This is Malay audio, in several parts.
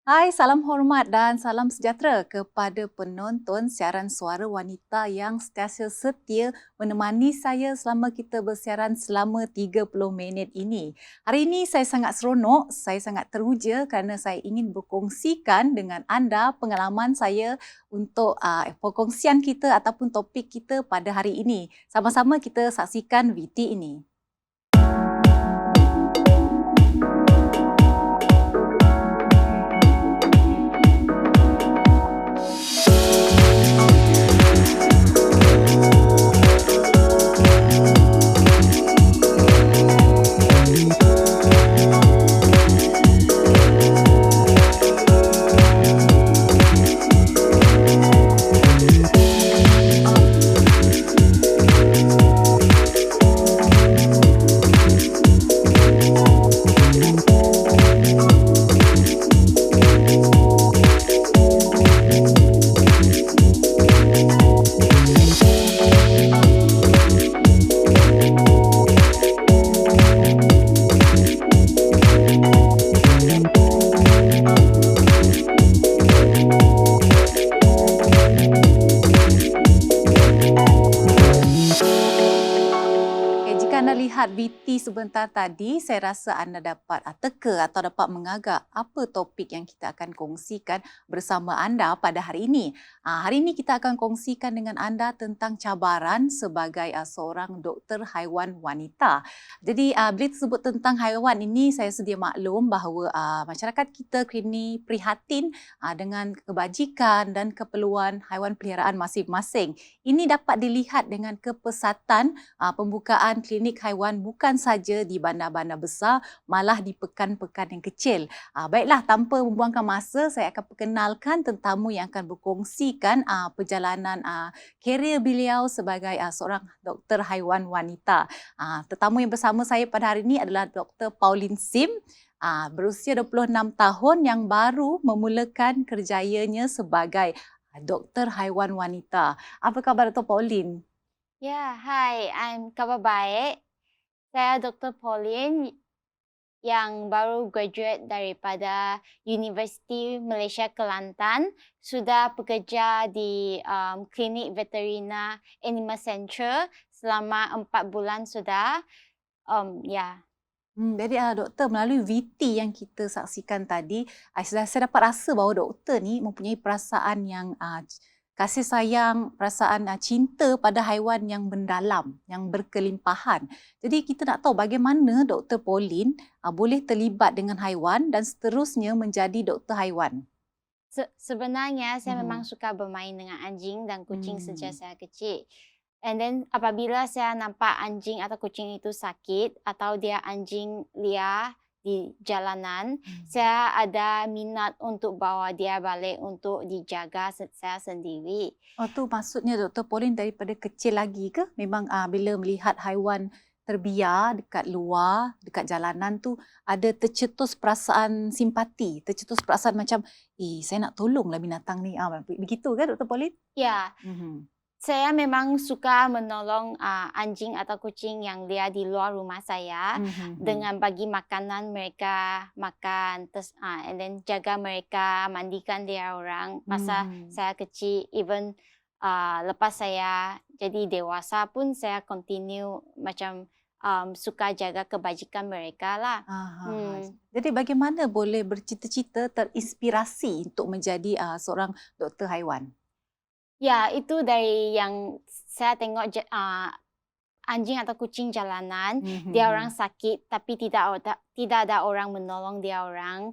Hai, salam hormat dan salam sejahtera kepada penonton siaran Suara Wanita yang sentiasa setia menemani saya selama kita bersiaran selama 30 minit ini. Hari ini saya sangat seronok, saya sangat teruja kerana saya ingin berkongsikan dengan anda pengalaman saya untuk perkongsian kita ataupun topik kita pada hari ini. Sama-sama kita saksikan VT ini. Lihat VT sebentar tadi, saya rasa anda dapat teka atau dapat mengagak apa topik yang kita akan kongsikan bersama anda pada hari ini. Hari ini kita akan kongsikan dengan anda tentang cabaran sebagai seorang doktor haiwan wanita. Jadi bila disebut tentang haiwan ini, saya sedia maklum bahawa masyarakat kita kini prihatin dengan kebajikan dan keperluan haiwan peliharaan masing-masing. Ini dapat dilihat dengan kepesatan pembukaan klinik haiwan bukan saja di bandar-bandar besar, malah di pekan-pekan yang kecil. Baiklah, tanpa membuangkan masa, saya akan perkenalkan tetamu yang akan berkongsikan perjalanan kerjaya beliau sebagai seorang doktor haiwan wanita. Tetamu yang bersama saya pada hari ini adalah Dr. Pauline Sim, berusia 26 tahun yang baru memulakan kerjayanya sebagai doktor haiwan wanita. Apa khabar Dr. Pauline? Ya, hai, kabar baik. Saya Dr. Pauline yang baru graduate daripada Universiti Malaysia Kelantan. Sudah bekerja di klinik veterina Animal Central selama 4 bulan sudah. Jadi doktor, melalui VT yang kita saksikan tadi, saya dapat rasa bahawa doktor ni mempunyai perasaan yang kasih sayang, perasaan cinta pada haiwan yang mendalam, yang berkelimpahan. Jadi kita nak tahu bagaimana Dr. Pauline boleh terlibat dengan haiwan dan seterusnya menjadi doktor haiwan. Sebenarnya saya memang suka bermain dengan anjing dan kucing sejak saya kecil. And then apabila saya nampak anjing atau kucing itu sakit atau dia anjing liar di jalanan, saya ada minat untuk bawa dia balik untuk dijaga saya sendiri. Oh, tu maksudnya Dr. Pauline daripada kecil lagi ke? Memang bila melihat haiwan terbiar dekat luar, dekat jalanan tu, ada tercetus perasaan simpati, tercetus perasaan macam, saya nak tolonglah binatang ni. Begitu kan Dr. Pauline? Ya. Saya memang suka menolong anjing atau kucing yang liar di luar rumah saya dengan bagi makanan mereka makan, and then jaga mereka, mandikan dia orang masa saya kecil. Even lepas saya jadi dewasa pun saya continue macam suka jaga kebajikan mereka lah. Jadi bagaimana boleh bercita-cita terinspirasi untuk menjadi seorang doktor haiwan? Ya, itu dari yang saya tengok anjing atau kucing jalanan, dia orang sakit tapi tidak ada orang menolong dia orang.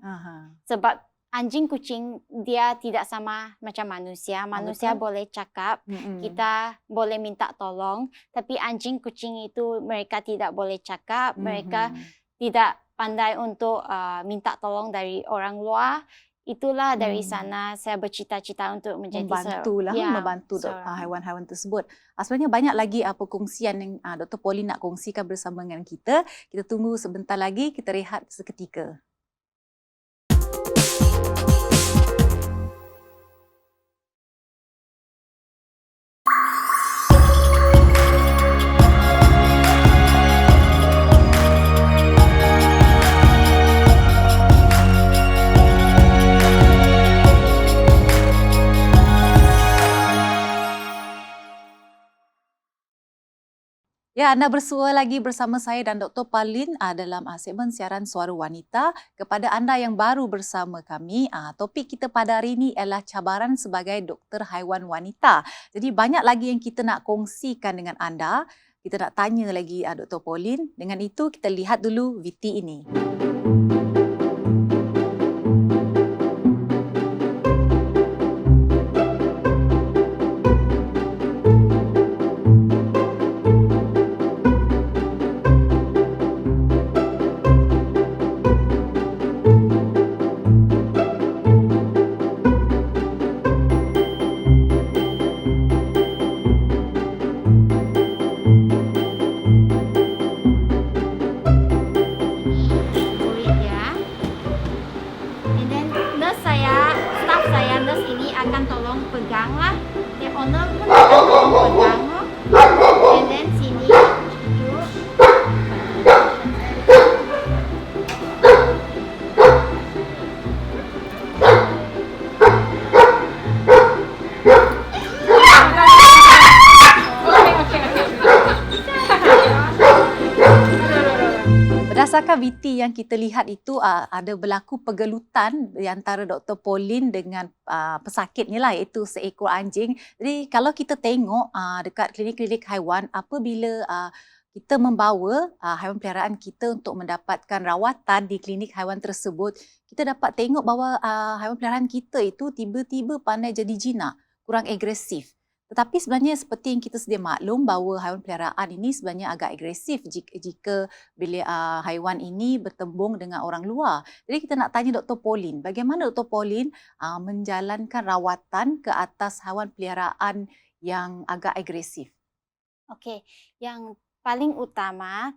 Sebab anjing kucing dia tidak sama macam manusia. Manusia boleh cakap, kita boleh minta tolong, tapi anjing kucing itu mereka tidak boleh cakap, mereka tidak pandai untuk minta tolong dari orang luar. Itulah dari sana saya bercita-cita untuk menjadi membantu haiwan-haiwan tersebut. Sebenarnya banyak lagi perkongsian yang Dr. Pauline nak kongsikan bersama dengan kita. Kita tunggu sebentar lagi, kita rehat seketika. Ya, anda bersua lagi bersama saya dan Dr. Pauline dalam segmen siaran Suara Wanita. Kepada anda yang baru bersama kami, topik kita pada hari ini ialah cabaran sebagai doktor haiwan wanita. Jadi banyak lagi yang kita nak kongsikan dengan anda. Kita nak tanya lagi Dr. Pauline. Dengan itu kita lihat dulu VT ini. Kulit ya. And then staff saya, nurse ini akan tolong pegang lah. The owner pun akan tolong pegang loh. And then sini duduk. Berdasarkan VT yang kita lihat itu ada berlaku pergelutan di antara Dr. Pauline dengan pesakit ni lah, iaitu seekor anjing. Jadi kalau kita tengok dekat klinik-klinik haiwan, apabila kita membawa haiwan peliharaan kita untuk mendapatkan rawatan di klinik haiwan tersebut, kita dapat tengok bahawa haiwan peliharaan kita itu tiba-tiba pandai jadi jinak, kurang agresif. Tetapi sebenarnya seperti yang kita sedia maklum bahawa haiwan peliharaan ini sebenarnya agak agresif jika bila haiwan ini bertembung dengan orang luar. Jadi kita nak tanya Dr. Pauline, bagaimana Dr. Pauline menjalankan rawatan ke atas haiwan peliharaan yang agak agresif? Okey, yang paling utama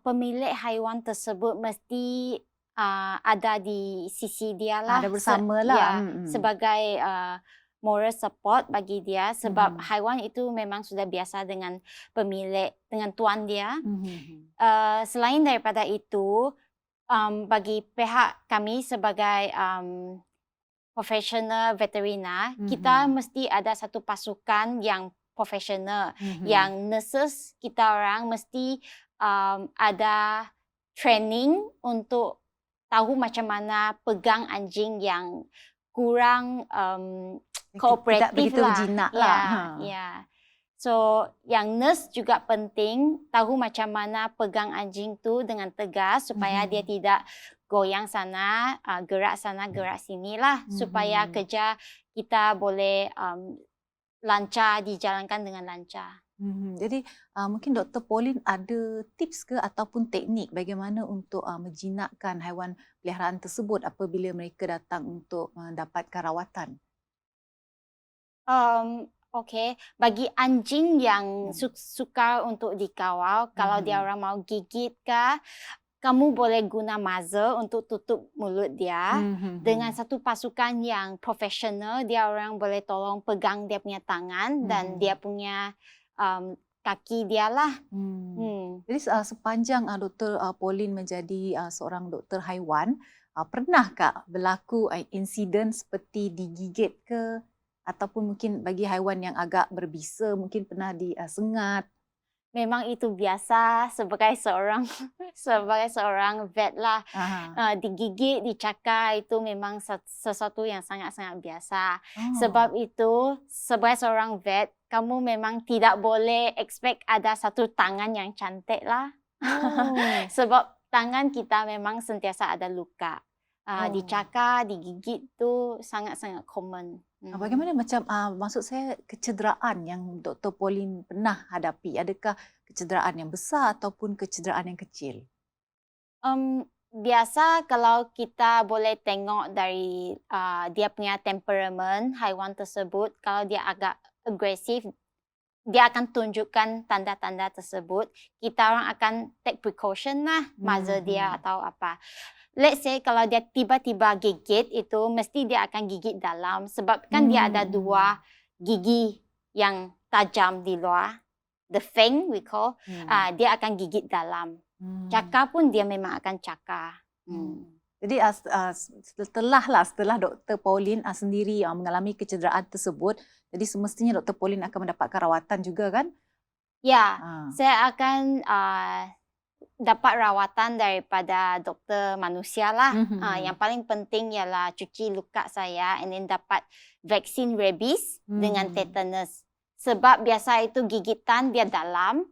pemilik haiwan tersebut mesti ada di sisi dia lah. Ada bersama lah. Sebagai moral support bagi dia sebab haiwan itu memang sudah biasa dengan pemilik, dengan tuan dia. Selain daripada itu, bagi pihak kami sebagai profesional veterina, kita mesti ada satu pasukan yang profesional, yang nurses kita orang mesti ada training untuk tahu macam mana pegang anjing yang kurang kooperatif begitu lah. jinak lah. Ya. So, yang nurse juga penting tahu macam mana pegang anjing tu dengan tegas supaya dia tidak goyang sana, gerak sana, gerak sini lah. Supaya kerja kita boleh lancar, dijalankan dengan lancar. Jadi mungkin Dr. Pauline ada tips ke ataupun teknik bagaimana untuk menjinakkan haiwan peliharaan tersebut apabila mereka datang untuk mendapatkan rawatan? Okey, bagi anjing yang suka untuk dikawal, kalau dia orang mau gigit ke, kamu boleh guna muzzle untuk tutup mulut dia. Dengan satu pasukan yang profesional, dia orang boleh tolong pegang dia punya tangan dan dia punya kaki dia lah. Jadi sepanjang Dr. Pauline menjadi seorang doktor haiwan, pernahkah berlaku insiden seperti digigit ke ataupun mungkin bagi haiwan yang agak berbisa mungkin pernah disengat? Memang itu biasa sebagai seorang vet lah. Digigit, dicakar itu memang sesuatu yang sangat-sangat biasa. Sebab itu sebagai seorang vet, kamu memang tidak boleh expect ada satu tangan yang cantik lah. Sebab tangan kita memang sentiasa ada luka. Dicakar, digigit tu sangat-sangat common. Bagaimana macam maksud saya kecederaan yang Dr. Pauline pernah hadapi? Adakah kecederaan yang besar ataupun kecederaan yang kecil? Biasa kalau kita boleh tengok dari dia punya temperamen haiwan tersebut, kalau dia agak agresif, dia akan tunjukkan tanda-tanda tersebut. Kita orang akan take precaution lah, muzzle dia atau apa. Let's say kalau dia tiba-tiba gigit itu mesti dia akan gigit dalam sebab kan dia ada dua gigi yang tajam di luar. The fang we call, dia akan gigit dalam. Cakar pun dia memang akan cakar. Jadi setelah Dr. Pauline sendiri mengalami kecederaan tersebut, jadi semestinya Dr. Pauline akan mendapatkan rawatan juga kan? Ya, Ah. saya akan dapat rawatan daripada doktor manusia lah. Yang paling penting ialah cuci luka saya and then dapat vaksin rabies dengan tetanus. Sebab biasa itu gigitan dia dalam.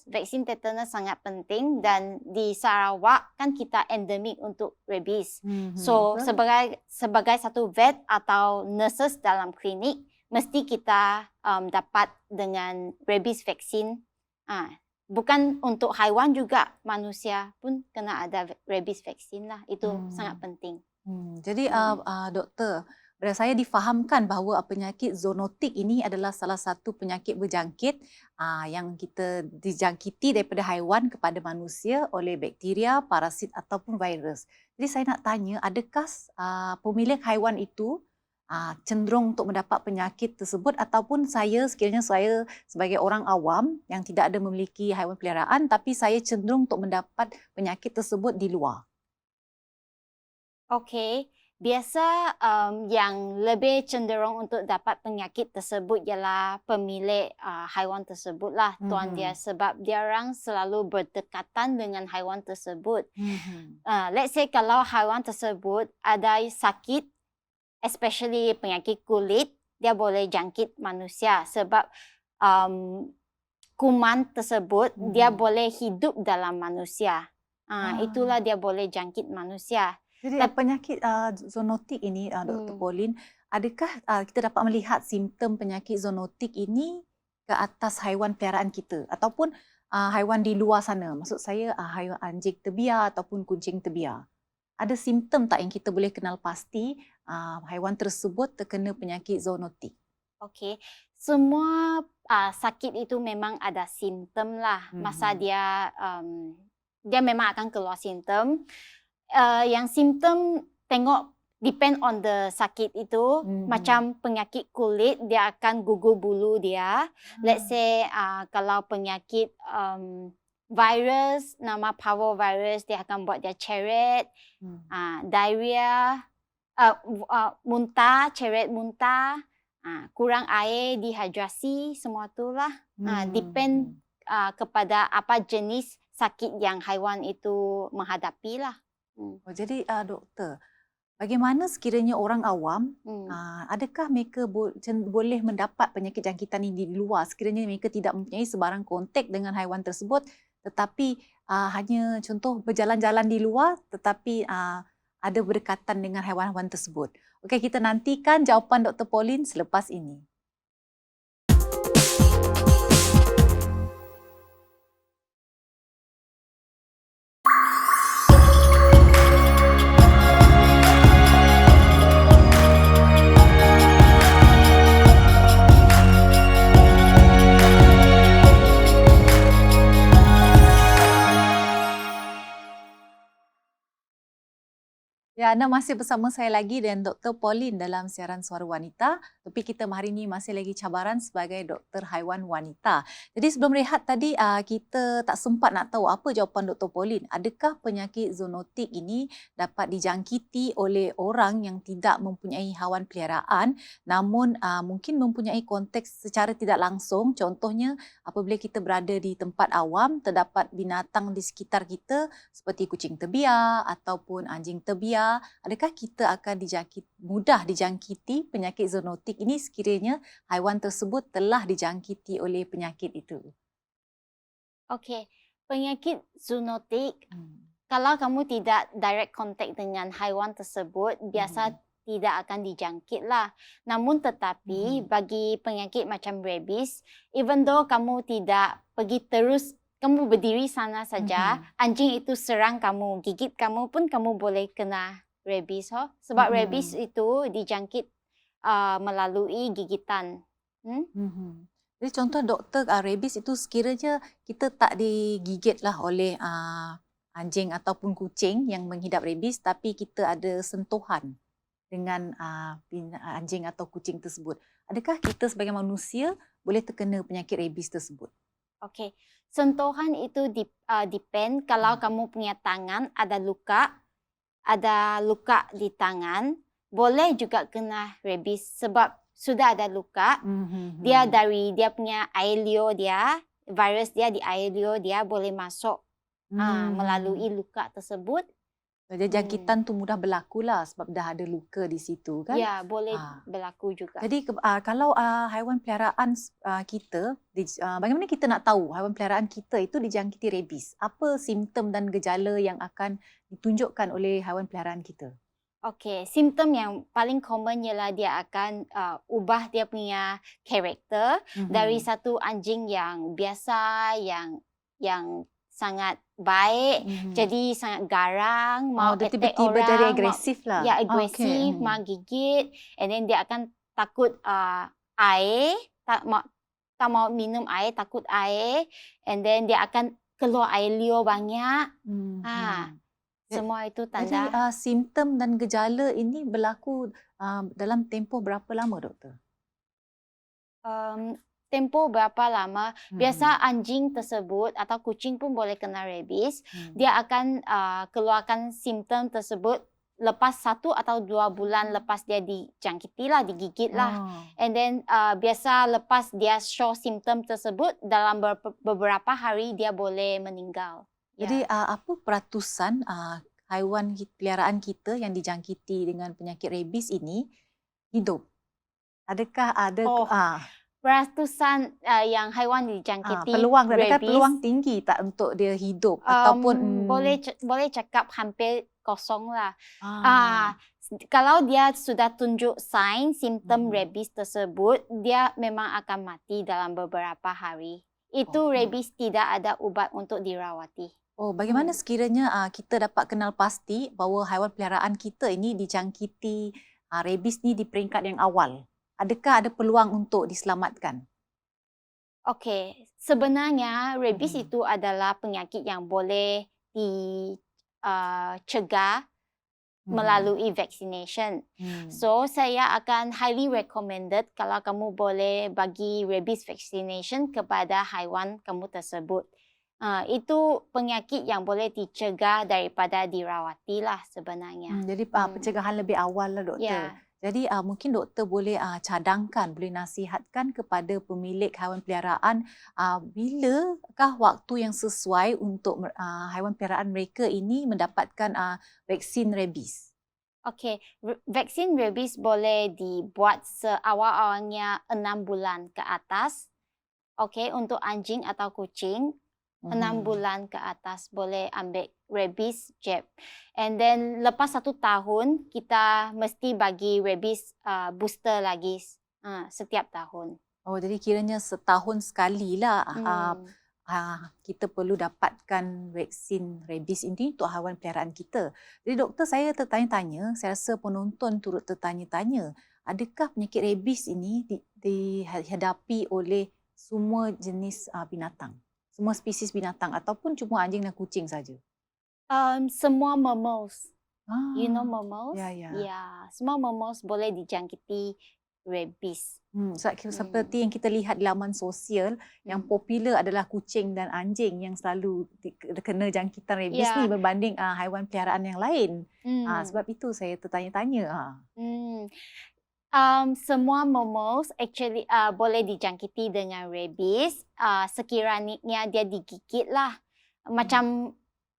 Vaksin tetanus sangat penting dan di Sarawak kan kita endemik untuk rabies. So sebagai satu vet atau nurses dalam klinik mesti kita dapat dengan rabies vaksin. Bukan untuk haiwan juga, manusia pun kena ada rabies vaksin lah. Itu sangat penting. Jadi doktor, saya difahamkan bahawa penyakit zoonotik ini adalah salah satu penyakit berjangkit yang kita dijangkiti daripada haiwan kepada manusia oleh bakteria, parasit ataupun virus. Jadi saya nak tanya, adakah pemilik haiwan itu cenderung untuk mendapat penyakit tersebut ataupun sekiranya saya sebagai orang awam yang tidak ada memiliki haiwan peliharaan tapi saya cenderung untuk mendapat penyakit tersebut di luar? Okey, biasa yang lebih cenderung untuk dapat penyakit tersebut ialah pemilik haiwan tersebut lah, tuan dia, sebab dia orang selalu berdekatan dengan haiwan tersebut. Let's say kalau haiwan tersebut ada sakit, especially penyakit kulit, dia boleh jangkit manusia sebab kuman tersebut dia boleh hidup dalam manusia. Itulah dia boleh jangkit manusia. Jadi penyakit zoonotik ini, Dr. Pauline, adakah kita dapat melihat simptom penyakit zoonotik ini ke atas haiwan peliharaan kita ataupun haiwan di luar sana? Maksud saya haiwan anjing terbiar ataupun kucing terbiar. Ada simptom tak yang kita boleh kenal pasti haiwan tersebut terkena penyakit zoonotik? Okey, semua sakit itu memang ada simptom lah. Masa dia memang akan keluar simptom. Yang simptom tengok depend on the sakit itu. Macam penyakit kulit, dia akan gugur bulu dia. Let's say kalau penyakit virus, nama parvovirus, dia akan buat dia ceret, diarrhea, muntah, ceret muntah, kurang air, dehidrasi, semua itulah. Depend kepada apa jenis sakit yang haiwan itu menghadapi lah. Jadi doktor, bagaimana sekiranya orang awam, adakah mereka boleh mendapat penyakit jangkitan ini di luar sekiranya mereka tidak mempunyai sebarang kontak dengan haiwan tersebut tetapi hanya contoh berjalan-jalan di luar tetapi ada berdekatan dengan haiwan-haiwan tersebut. Okey, kita nantikan jawapan Dr. Pauline selepas ini. Ya, anda masih bersama saya lagi dan Dr. Pauline dalam siaran Suara Wanita. Topik kita hari ini masih lagi cabaran sebagai doktor haiwan wanita. Jadi sebelum rehat tadi, kita tak sempat nak tahu apa jawapan Dr. Pauline. Adakah penyakit zoonotik ini dapat dijangkiti oleh orang yang tidak mempunyai haiwan peliharaan namun mungkin mempunyai konteks secara tidak langsung. Contohnya apabila kita berada di tempat awam, terdapat binatang di sekitar kita seperti kucing terbiar ataupun anjing terbiar. Adakah kita akan mudah dijangkiti penyakit zoonotik ini sekiranya haiwan tersebut telah dijangkiti oleh penyakit itu? Okey, penyakit zoonotik, kalau kamu tidak direct contact dengan haiwan tersebut, biasa tidak akan dijangkit lah. Namun tetapi bagi penyakit macam rabies, even though kamu tidak pergi terus, kamu berdiri sana saja, anjing itu serang kamu, gigit kamu pun kamu boleh kena rabies. Sebab rabies itu dijangkit melalui gigitan. Jadi contoh doktor, rabies itu sekiranya kita tak digigit lah oleh anjing ataupun kucing yang mengidap rabies tapi kita ada sentuhan dengan anjing atau kucing tersebut. Adakah kita sebagai manusia boleh terkena penyakit rabies tersebut? Okey, sentuhan itu depend kalau kamu punya tangan ada luka di tangan, boleh juga kena rabies sebab sudah ada luka, dia dari dia punya air liur dia, virus dia di air liur dia boleh masuk melalui luka tersebut. Jadi jangkitan tu mudah berlaku lah sebab dah ada luka di situ kan? Ya, boleh berlaku juga. Jadi kalau haiwan peliharaan kita, bagaimana kita nak tahu haiwan peliharaan kita itu dijangkiti rabies? Apa simptom dan gejala yang akan ditunjukkan oleh haiwan peliharaan kita? Okey, simptom yang paling common ialah dia akan ubah dia punya karakter dari satu anjing yang biasa, yang sangat baik, jadi sangat garang, mau attack tiba-tiba orang, jadi agresif lah. Ya, agresif, mau gigit, and then dia akan takut air, tak mau minum air, takut air, and then dia akan keluar air liur banyak. Semua itu tanda. Jadi simptom dan gejala ini berlaku dalam tempoh berapa lama, doktor? Tempoh berapa lama? Biasa anjing tersebut atau kucing pun boleh kena rabies. Dia akan keluarkan simptom tersebut lepas 1 atau 2 bulan lepas dia dijangkiti lah, digigit lah. And then biasa lepas dia show simptom tersebut, dalam beberapa hari dia boleh meninggal. Jadi apa peratusan haiwan peliharaan kita yang dijangkiti dengan penyakit rabies ini hidup? Adakah ada peratusan yang haiwan dijangkiti peluang, adakah rabies, peluang tinggi tak untuk dia hidup ataupun boleh cakap hampir kosong lah. Kalau dia sudah tunjuk sign simptom rabies tersebut, dia memang akan mati dalam beberapa hari. Itu rabies tidak ada ubat untuk dirawati. Bagaimana sekiranya kita dapat kenal pasti bahawa haiwan peliharaan kita ini dijangkiti rabies ni di peringkat yang awal? Adakah ada peluang untuk diselamatkan? Okey, sebenarnya rabies itu adalah penyakit yang boleh dicegah melalui vaccination. So, saya akan highly recommended kalau kamu boleh bagi rabies vaccination kepada haiwan kamu tersebut. Itu penyakit yang boleh dicegah daripada dirawati lah sebenarnya. Jadi pencegahan lebih awal lah, doktor. Ya. Jadi mungkin doktor boleh cadangkan, boleh nasihatkan kepada pemilik haiwan peliharaan bilakah waktu yang sesuai untuk haiwan peliharaan mereka ini mendapatkan vaksin rabies? Okey, vaksin rabies boleh dibuat seawal-awalnya 6 bulan ke atas. Okey, untuk anjing atau kucing 6 bulan ke atas boleh ambil rabies jab. And then lepas 1 tahun, kita mesti bagi rabies booster lagi setiap tahun. Jadi kiranya setahun sekali lah kita perlu dapatkan vaksin rabies ini untuk haiwan peliharaan kita. Jadi doktor, saya tertanya-tanya, saya rasa penonton turut tertanya-tanya, adakah penyakit rabies ini dihadapi oleh semua jenis binatang? Semua spesies binatang ataupun cuma anjing dan kucing saja? Semua mammals. You know mammals? Ya. Semua mammals boleh dijangkiti rabies. Seperti yang kita lihat di laman sosial, yang popular adalah kucing dan anjing yang selalu kena jangkitan rabies ni berbanding haiwan peliharaan yang lain. Sebab itu saya tertanya-tanya. Semua mammals actually boleh dijangkiti dengan rabies sekiranya dia digigit lah. Macam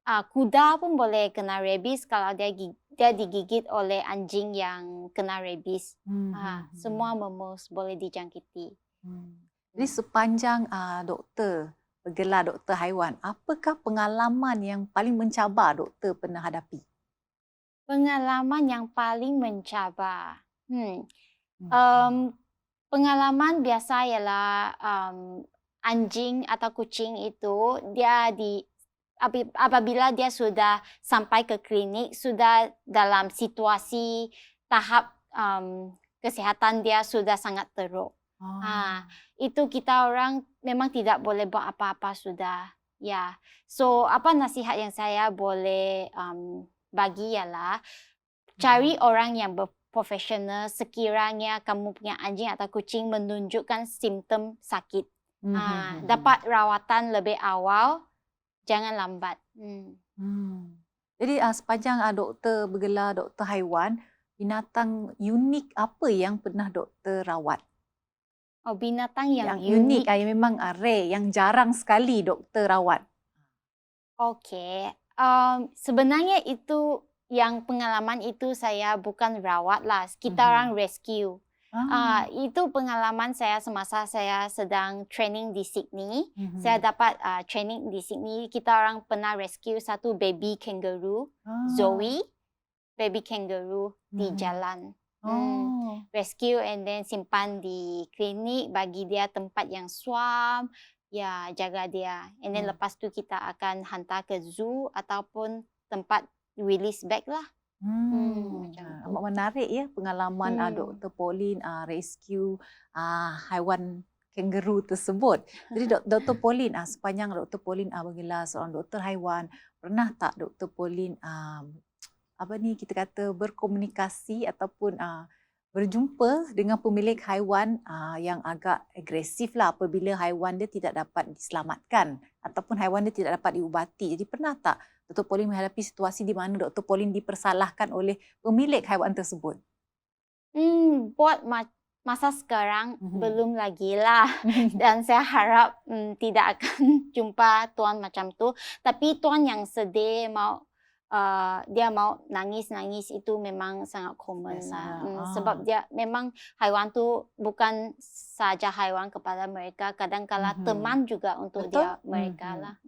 kuda pun boleh kena rabies kalau dia digigit oleh anjing yang kena rabies. Semua mammals boleh dijangkiti. Jadi sepanjang doktor bergelar doktor haiwan, apakah pengalaman yang paling mencabar doktor pernah hadapi? Pengalaman yang paling mencabar. Pengalaman biasa ialah anjing atau kucing itu apabila dia sudah sampai ke klinik, sudah dalam situasi tahap kesihatan dia sudah sangat teruk. Itu kita orang memang tidak boleh buat apa-apa sudah. Ya. So, apa nasihat yang saya boleh bagi ialah cari orang yang profesional sekiranya kamu punya anjing atau kucing menunjukkan simptom sakit. Dapat rawatan lebih awal, jangan lambat. Jadi sepanjang doktor bergelar doktor haiwan, binatang unik apa yang pernah doktor rawat? Oh, binatang yang unik, unik. yang memang rare, yang jarang sekali doktor rawat. Okey, sebenarnya itu yang pengalaman itu saya bukan rawat lah, kita orang rescue. Itu pengalaman saya semasa saya sedang training di Sydney. Saya dapat training di Sydney, kita orang pernah rescue satu baby kangaroo, Zoe, baby kangaroo di jalan. Rescue and then simpan di klinik, bagi dia tempat yang suam, ya jaga dia. And then lepas tu kita akan hantar ke zoo ataupun tempat release back lah. Macam tu. Amat menarik ya pengalaman Dr. Pauline rescue haiwan kangaroo tersebut. Jadi Dr. Pauline sepanjang Dr. Pauline bergelar seorang doktor haiwan, pernah tak Dr. Pauline kita kata berkomunikasi ataupun berjumpa dengan pemilik haiwan yang agak agresif lah apabila haiwan dia tidak dapat diselamatkan ataupun haiwan dia tidak dapat diubati. Jadi pernah tak Dr. Pauline menghadapi situasi di mana Dr. Pauline dipersalahkan oleh pemilik haiwan tersebut? Buat masa sekarang belum lagi lah. Dan saya harap tidak akan jumpa tuan macam tu. Tapi tuan yang sedih dia mau nangis-nangis itu memang sangat common lah. Sebab dia memang haiwan tu bukan saja haiwan kepada mereka, kadang-kala teman juga untuk mereka lah.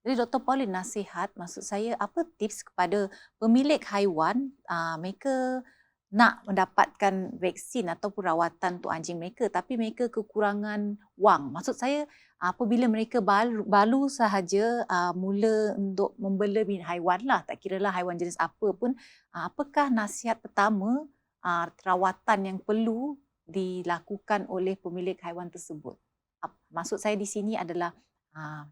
Jadi Dr. Pauline, nasihat, maksud saya apa tips kepada pemilik haiwan mereka nak mendapatkan vaksin ataupun rawatan untuk anjing mereka tapi mereka kekurangan wang. Maksud saya apabila mereka baru sahaja mula untuk membela haiwan lah, tak kiralah haiwan jenis apa pun, apakah nasihat pertama rawatan yang perlu dilakukan oleh pemilik haiwan tersebut? Maksud saya di sini adalah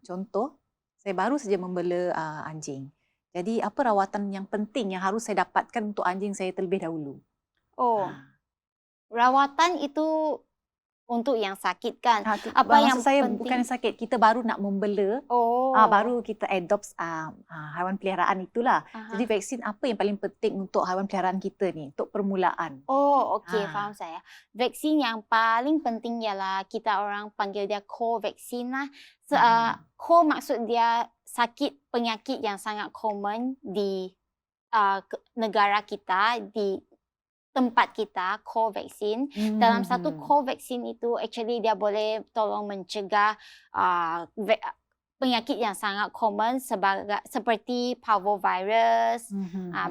contoh, saya baru saja membela anjing. Jadi apa rawatan yang penting yang harus saya dapatkan untuk anjing saya terlebih dahulu? Rawatan itu untuk yang sakit kan. Apa yang saya penting? Bukan sakit, kita baru nak membela, baru kita adopt haiwan peliharaan itulah. Jadi vaksin apa yang paling penting untuk haiwan peliharaan kita ni, untuk permulaan? Okey, faham saya. Vaksin yang paling penting ialah kita orang panggil dia co-vaksin lah. Co maksud dia sakit penyakit yang sangat common di negara kita, di tempat kita, co-vaksin. Dalam satu co-vaksin itu, actually dia boleh tolong mencegah penyakit yang sangat common seperti parvovirus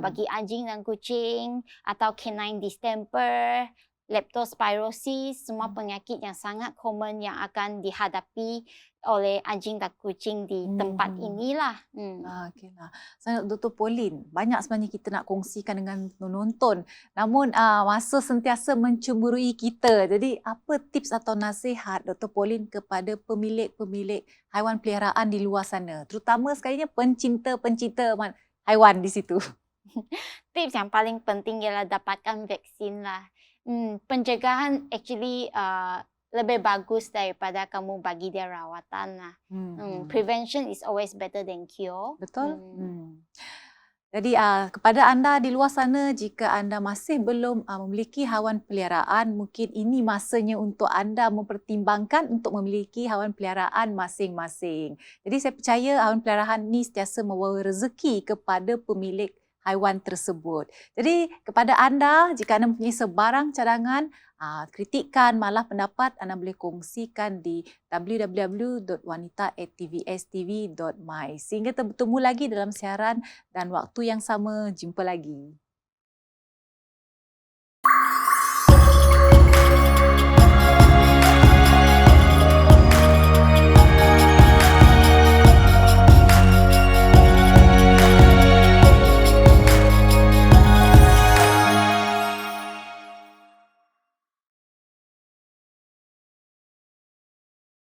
bagi anjing dan kucing, atau canine distemper, leptospirosis, semua penyakit yang sangat common yang akan dihadapi oleh anjing dan kucing di tempat inilah. Okeylah. Dr. Pauline, banyak sebenarnya kita nak kongsikan dengan penonton. Namun masa sentiasa mencemburui kita. Jadi apa tips atau nasihat Dr. Pauline kepada pemilik-pemilik haiwan peliharaan di luar sana? Terutama sekalinya pencinta-pencinta haiwan di situ. Tips yang paling penting ialah dapatkan vaksin lah. Pencegahan actually lebih bagus daripada kamu bagi dia rawatan lah. Prevention is always better than cure. Betul. Jadi kepada anda di luar sana, jika anda masih belum memiliki haiwan peliharaan, mungkin ini masanya untuk anda mempertimbangkan untuk memiliki haiwan peliharaan masing-masing. Jadi saya percaya haiwan peliharaan ni sentiasa membawa rezeki kepada pemilik haiwan tersebut. Jadi kepada anda, jika anda mempunyai sebarang cadangan, kritikan, malah pendapat, anda boleh kongsikan di www.wanita@tvstv.my. Sehingga bertemu lagi dalam siaran dan waktu yang sama. Jumpa lagi.